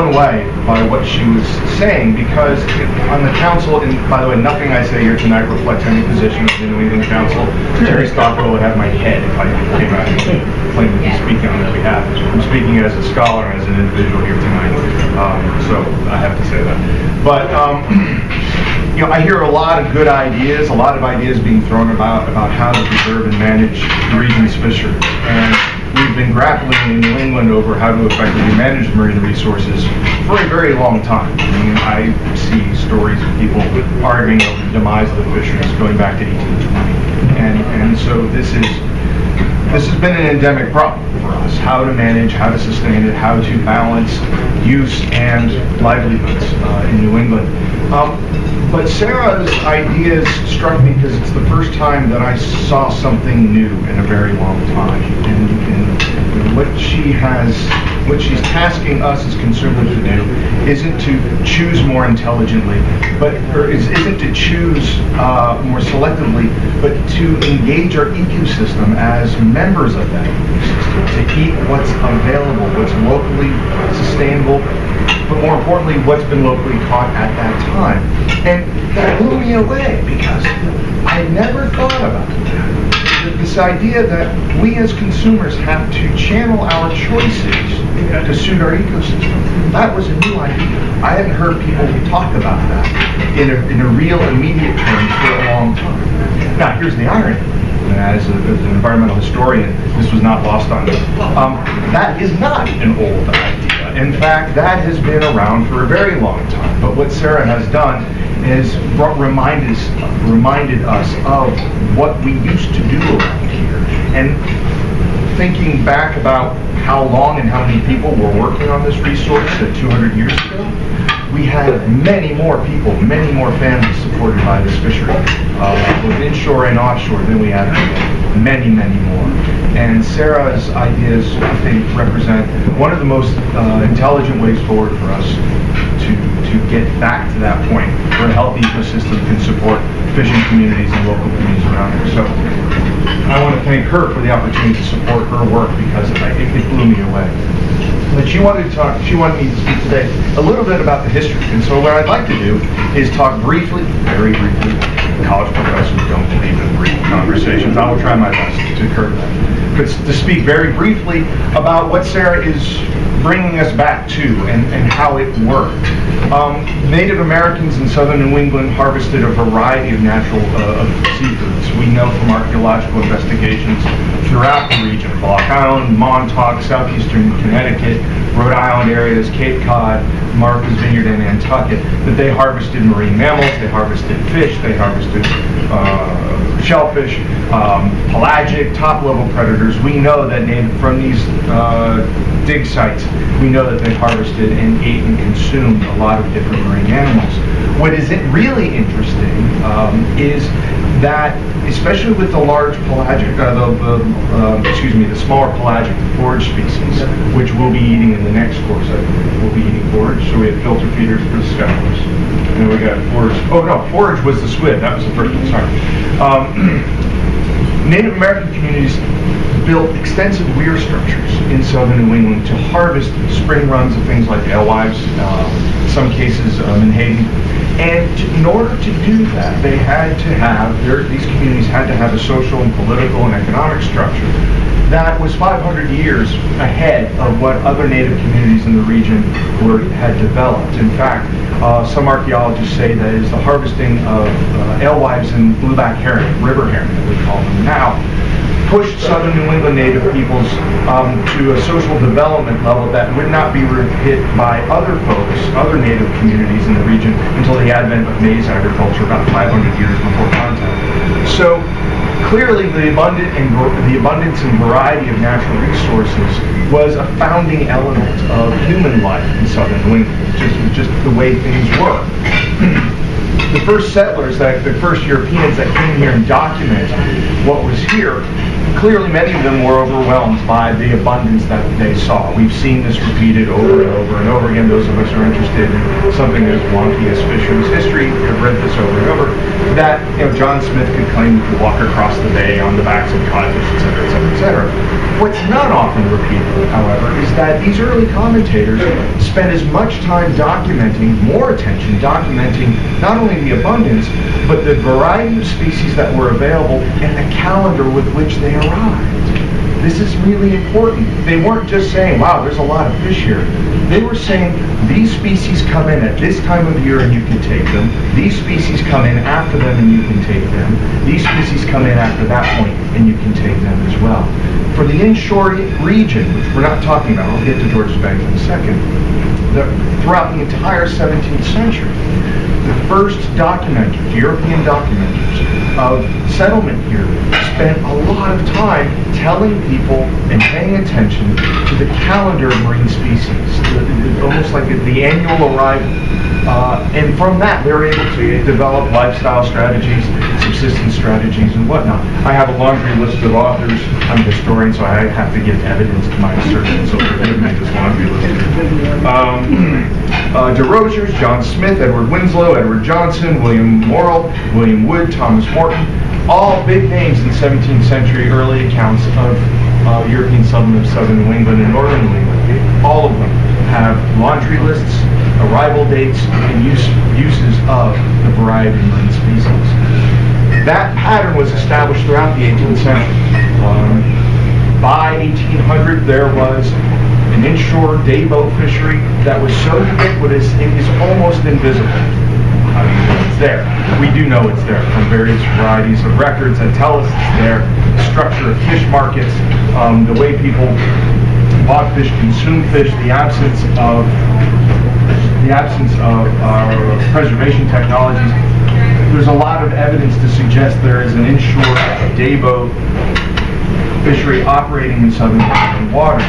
blown away by what she was saying, because on the council, and by the way, nothing I say here tonight reflects any position of the New England Council. Terry Stockwell would have my head if I came out and claimed to be speaking on their behalf. I'm speaking as a scholar, as an individual here tonight, so I have to say that. But you know, I hear a lot of good ideas, a lot of ideas being thrown about how to preserve and manage the region's fisheries. And we've been grappling in New England over how to effectively manage marine resources for a very long time. I mean, I see stories of people arguing over the demise of the fisheries going back to 1820. And so this has been an endemic problem for us: how to manage, how to sustain it, how to balance use and livelihoods in New England. But Sarah's ideas struck me because it's the first time that I saw something new in a very long time. And what she's tasking us as consumers to do isn't to choose more intelligently, isn't to choose more selectively, but to engage our ecosystem as members of that ecosystem, to eat what's available, what's locally sustainable, but more importantly, what's been locally caught at that time. And that blew me away, because I never thought about that. This idea that we as consumers have to channel our choices to suit our ecosystem. That was a new idea. I hadn't heard people talk about that in a real immediate terms for a long time. Now, here's the irony. As an environmental historian, this was not lost on me. That is not an old idea. In fact, that has been around for a very long time. But what Sarah has done is reminded us of what we used to do around here. And thinking back about how long and how many people were working on this resource 200 years ago, we had many more people, many more families supported by this fishery, both inshore and offshore, than we have today. Many, many more. And Sarah's ideas, I think, represent one of the most intelligent ways forward for us to get back to that point where a healthy ecosystem can support fishing communities and local communities around here. So I want to thank her for the opportunity to support her work, because it blew me away. But she wanted me to speak today a little bit about the history. And so what I'd like to do is talk briefly, very briefly. College professors don't believe in brief conversations. I will try my best to curb that. But to speak very briefly about what Sarah is bringing us back to and how it worked. Native Americans in southern New England harvested a variety of natural seafoods. We know from archaeological investigations throughout the region, Block Island, Montauk, southeastern Connecticut, Rhode Island areas, Cape Cod, Martha's Vineyard, and Nantucket, that they harvested marine mammals, they harvested fish, they harvested shellfish, pelagic, top-level predators. We know that from these dig sites, we know that they harvested and ate and consumed a lot of different marine animals. What is really interesting is that, especially with the large pelagic, the smaller pelagic forage species, which we'll be eating in the next course. I think we'll be eating forage. So we have filter feeders for the scallops, and then we got forage. Oh no, forage was the squid. That was the first one. Sorry. Native American communities built extensive weir structures in southern New England to harvest spring runs of things like alewives, in some cases menhaden. And in order to do that, they had to have, these communities had to have a social and political and economic structure that was 500 years ahead of what other native communities in the region had developed. In fact, some archaeologists say that is the harvesting of alewives and blueback herring, river herring that we call them now, pushed southern New England native peoples to a social development level that would not be hit by other folks, other native communities in the region, until the advent of maize agriculture about 500 years before contact. So clearly the abundance and variety of natural resources was a founding element of human life in southern New England. It was just the way things were. The first settlers, the first Europeans that came here and documented what was here, clearly many of them were overwhelmed by the abundance that they saw. We've seen this repeated over and over and over again. Those of us who are interested in something as wonky as fisheries history have read this over and over, that John Smith could claim to walk across the bay on the backs of codfish, et cetera, et cetera, et cetera. What's not often repeated, however, is that these early commentators spent as much time documenting, more attention documenting not only the abundance, but the variety of species that were available and the calendar with which they arrived. This is really important. They weren't just saying, wow, there's a lot of fish here. They were saying, these species come in at this time of year and you can take them. These species come in after them and you can take them. These species come in after that point and you can take them as well. For the inshore region, which we're not talking about, I'll get to George's Bank in a second, throughout the entire 17th century, the first documenters, European documenters of settlement here, spent a lot of time telling people and paying attention to the calendar of marine species, almost like the annual arrival. And from that, they're able to develop lifestyle strategies, subsistence strategies, and whatnot. I have a laundry list of authors. I'm a historian, so I have to give evidence to my assertion, so forgive me this laundry list. DeRosiers, John Smith, Edward Winslow, Edward Johnson, William Morrill, William Wood, Thomas Morton, all big names in 17th century early accounts of European settlement of southern New England and northern New England. All of them have laundry lists, arrival dates, and uses of the variety of marine species. That pattern was established throughout the 18th century. By 1800, there was an inshore day boat fishery that was so ubiquitous it was almost invisible. It's there. We do know it's there from various varieties of records that tell us it's there. The structure of fish markets, the way people bought fish, consumed fish, the absence of preservation technologies. There's a lot of evidence to suggest there is an inshore day boat fishery operating in southern New waters.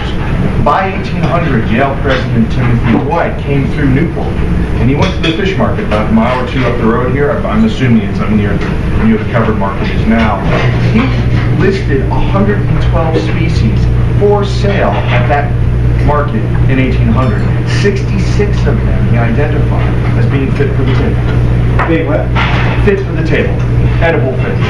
By 1800, Yale President Timothy Dwight came through Newport, and he went to the fish market about a mile or two up the road here. I'm assuming it's near the covered market is now. He listed 112 species for sale at that market in 1800. 66 of them he identified as being fit for the table. Being what? Fit for the table. Edible fish.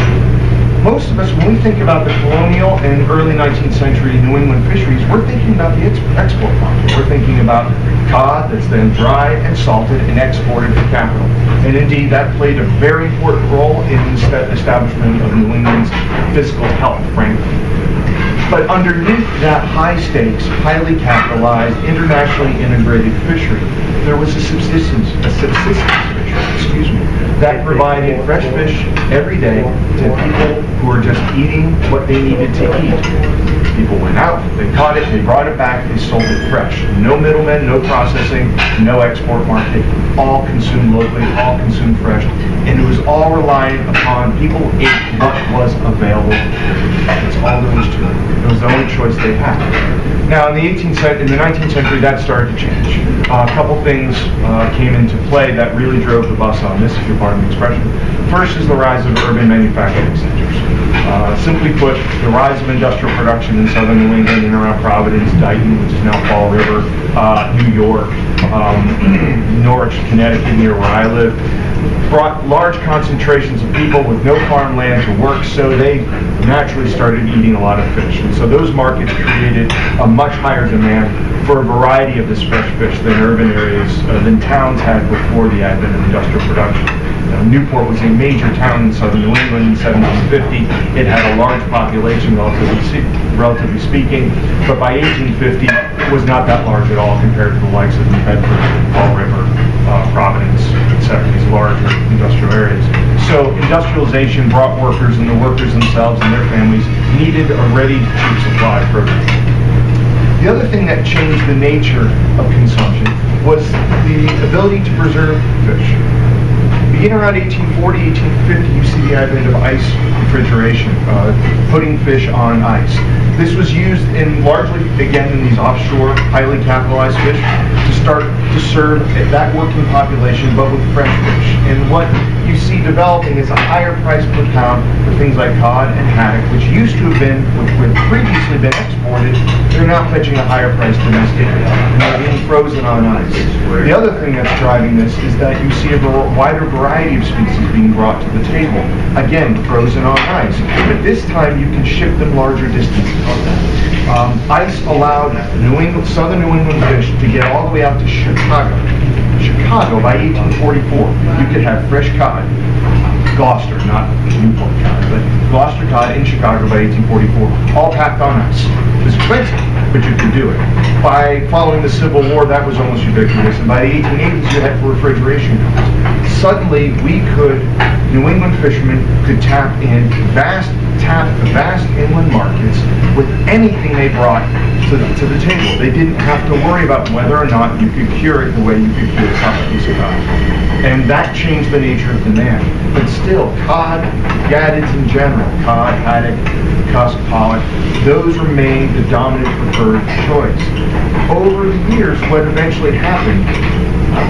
Most of us, when we think about the colonial and early 19th century New England fisheries, we're thinking about the export market. We're thinking about cod that's then dried and salted and exported for capital. And indeed, that played a very important role in the establishment of New England's fiscal health, frankly. But underneath that high stakes, highly capitalized, internationally integrated fishery, there was a subsistence fishery, that provided fresh fish every day to people who were just eating what they needed to eat. People went out, they caught it, they brought it back, they sold it fresh. No middlemen, no processing, no export market, all consumed locally, all consumed fresh. And it was all reliant upon people ate what was available. That's all there was to it. It was the only choice they had. Now, in the 19th century, that started to change. A couple things came into play that really drove the bus on this, if you'll pardon the expression. First is the rise of urban manufacturing centers. Simply put, the rise of industrial production in southern New England and around Providence, Dighton, which is now Fall River, New York, Norwich, Connecticut, near where I live, brought large concentrations of people with no farmland to work, so they naturally started eating a lot of fish. And so those markets created a much higher demand for a variety of this fresh fish than urban areas, than towns had before the advent of industrial production. Newport was a major town in southern New England in 1750. It had a large population, relatively speaking, but by 1850, it was not that large at all compared to the likes of New Bedford, Fall River, Providence, etc., these larger industrial areas. So industrialization brought workers, and the workers themselves and their families needed a ready-to supply program. The other thing that changed the nature of consumption was the ability to preserve fish. Beginning around 1840, 1850, you see the advent of ice refrigeration, putting fish on ice. This was used in largely, again, in these offshore, highly capitalized fish to start to serve that working population, but with fresh fish. And what you see developing is a higher price per pound for things like cod and haddock, which used to have been, which would previously been exported. They're now fetching a higher price domestically, and they're being frozen on ice. The other thing that's driving this is that you see a wider variety of species being brought to the table. Again, frozen on ice, but this time you can ship them larger distances. Ice allowed southern New England fish to get all the way out to Chicago. Chicago, by 1844, you could have fresh cod, Gloucester, not Newport cod, but Gloucester cod in Chicago by 1844, all packed on ice. It was expensive, but you could do it. By following the Civil War, that was almost ubiquitous, and by the 1880s, you had refrigeration codes. Suddenly, New England fishermen could tap vast inland markets with anything they brought to the table. They didn't have to worry about whether or not you could cure it the way you could cure piece of cod. And that changed the nature of demand. But still, cod, gadids in general, cod, haddock, cusk, pollock, those remained the dominant preferred choice. Over the years, what eventually happened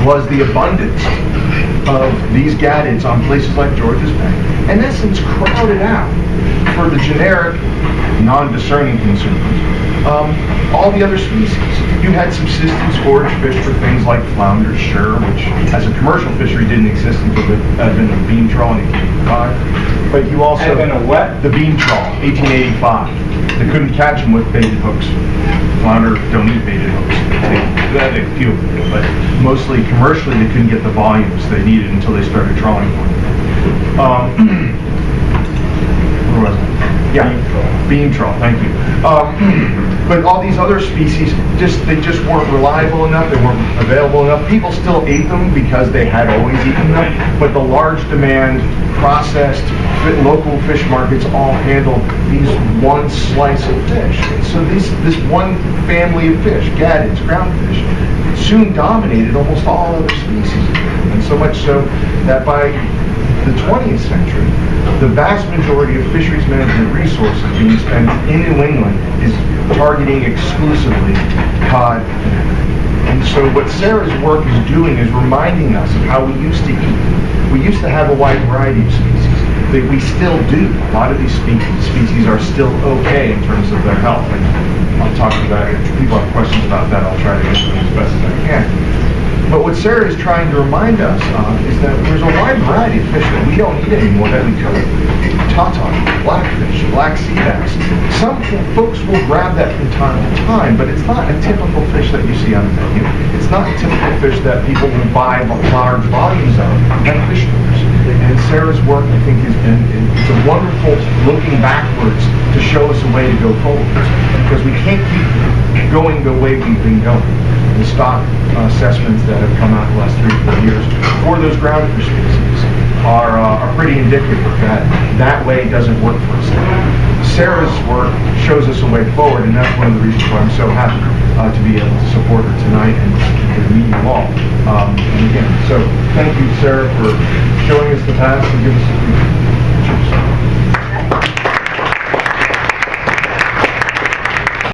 was the abundance of these gadids on places like George's Bay, in essence, crowded out for the generic, non-discerning consumers all the other species. You had subsistence forage fish for things like flounder, shur, which as a commercial fishery didn't exist until the advent of beam trawl in 1885. But you also the beam trawl, 1885. They couldn't catch them with baited hooks. Flounder don't eat baited hooks. They few, but mostly commercially they couldn't get the volumes they needed until they started trawling for them. Where was I? Yeah, beam trawl. Thank you. But all these other species, they just weren't reliable enough. They weren't available enough. People still ate them because they had always eaten them. But the large demand, processed, local fish markets all handled these one slice of fish. So this one family of fish, gadids, groundfish, soon dominated almost all other species. And so much so that by the 20th century, the vast majority of fisheries management resources being spent in New England is targeting exclusively cod. And so what Sarah's work is doing is reminding us of how we used to eat. We used to have a wide variety of species. That we still do. A lot of these species are still okay in terms of their health. And I'll talk about it. If people have questions about that, I'll try to answer them as best as I can. But what Sarah is trying to remind us of is that there's a wide variety of fish that we don't eat anymore that we could. Tautog, blackfish, black sea bass. Some folks will grab that from time to time, but it's not a typical fish that you see on the menu. It's not a typical fish that people will buy large volumes of at fish stores. And Sarah's work, I think, it's a wonderful looking backwards to show us a way to go forward. Because we can't keep going the way we've been going. The stock assessments that have come out in the last 3 or 4 years for those groundfish species are pretty indicative that that way doesn't work for us. Sarah's work shows us a way forward, and that's one of the reasons why I'm so happy to be able to support her tonight and to meet you all. And again, so thank you, Sarah, for showing us the path and giving us